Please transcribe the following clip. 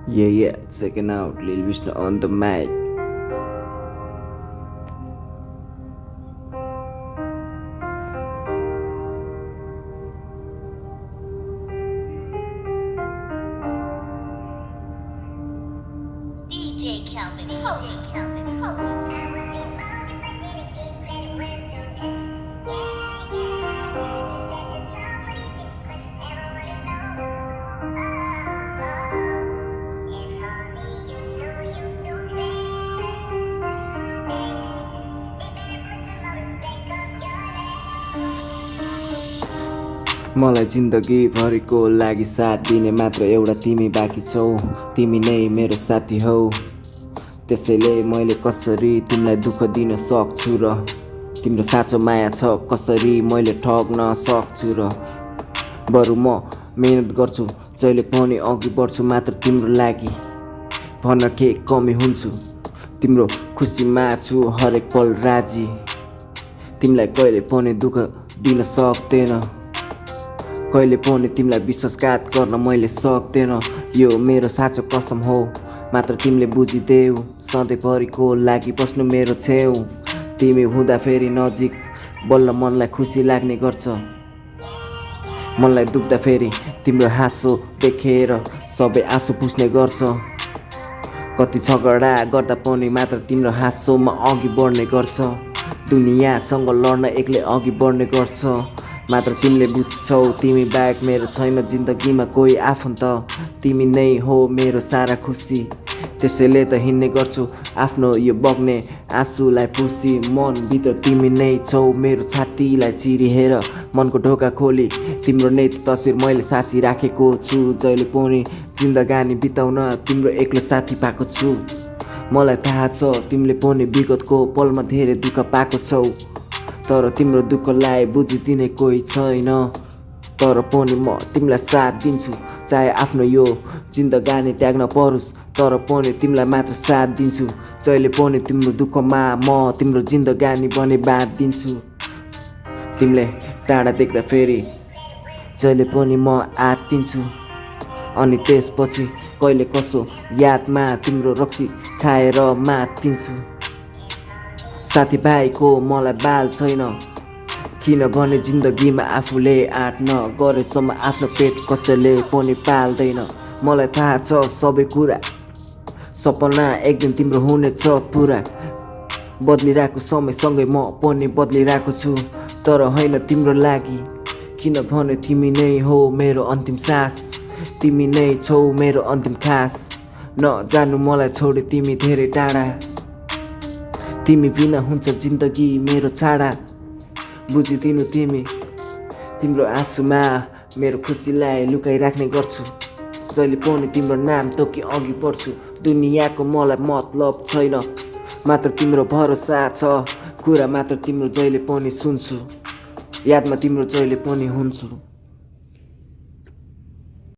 Yeah, checking out Lil Vishnu on the mic. DJ Calvin, holy Calvin, holy. मलाई जिन्दगीभरिको लागि साथ दिने मात्र एउटा तिमी बाँकी छौ। तिमी नै मेरो साथी हौ, त्यसैले मैले कसरी तिमीलाई दुःख दिन सक्छु र तिम्रो साँचो माया छ कसरी मैले ठग्न सक्छु र बरु म मेहनत गर्छु, जहिले पनि अघि बढ्छु मात्र तिम्रो लागि। भन्न के कमी हुन्छु, तिम्रो खुसीमा छु हरेक पल राजी। तिमीलाई कहिले पनि दुःख दिन सक्दैन, कहिले पनि तिमीलाई विश्वासघात गर्न मैले सक्दैन। यो मेरो साँचो कसम हो, मात्र तिमीले बुझिदेऊ। सधैँभरिको लागि बस्नु मेरो छेउ, तिमी हुँदा फेरि नजिक बल्ल मनलाई खुसी लाग्ने गर्छ। मनलाई दुख्दा फेरि तिम्रो हाँसो देखेर सबै आँसु पुस्ने गर्छ। कति झगडा गर्दा पनि मात्र तिम्रो हाँसोमा अघि बढ्ने गर्छ। दुनियाँसँग लड्न एक्लै अघि बढ्ने गर्छ, मात्र तिमीले बुझ्छौ तिमी बाहेक मेरो छैन जिन्दगीमा कोही आफन्त। तिमी नै हो मेरो सारा खुसी, त्यसैले त हिँड्ने गर्छु आफ्नो यो बग्ने आँसुलाई पुसी। मनभित्र तिमी नै छौ मेरो छातीलाई चिरिहेर मनको ढोका खोली। तिम्रो नै तस्बिर मैले साँची राखेको छु, जहिले पनि जिन्दगानी बिताउन तिम्रो एक्लो साथी पाएको छु। मलाई थाहा छ तिमीले पनि विगतको पलमा धेरै दुःख पाएको छौ, तर तिम्रो दुःखलाई बुझिदिने कोही छैन। तर पनि म तिमीलाई साथ दिन्छु, चाहे आफ्नो यो जिन्दगानी त्याग्न परोस्, तर पनि तिमीलाई मात्र साथ दिन्छु। जहिले पनि तिम्रो दुःखमा म तिम्रो जिन्दगानी बने बाँधिदिन्छु। तिमीले टाढा देख्दा फेरि जहिले पनि म आत्तिन्छु, अनि त्यसपछि कहिले कसो यादमा तिम्रो रक्सी खाएर मात्तिन्छु। साथीभाइको मलाई बाल छैन, किनभने जिन्दगीमा आफूले आँट नगरेसम्म आफ्नो पेट कसैले पनि पाल्दैन। मलाई थाहा छ सबै कुरा, सपना एक दिन तिम्रो हुनेछ पुरा। बदलिरहेको समयसँगै म पनि बदलिरहेको छु, तर होइन तिम्रो लागि, किनभने तिमी नै हो मेरो अन्तिम सास। तिमी नै छौ मेरो अन्तिम खास, नजानु मलाई छोडी तिमी धेरै टाढा। तिमी बिना हुन्छ जिन्दगी मेरो छाडा। बुझिदिनु तिमी, तिम्रो आँसुमा मेरो खुसीलाई लुकाइराख्ने गर्छु। जहिले पनि तिम्रो नाम तोकी अघि बढ्छु। दुनियाँको मलाई मतलब छैन, मात्र तिम्रो भरोसा छ। कुरा मात्र तिम्रो जहिले पनि सुन्छु, यादमा तिम्रो जहिले पनि हुन्छु।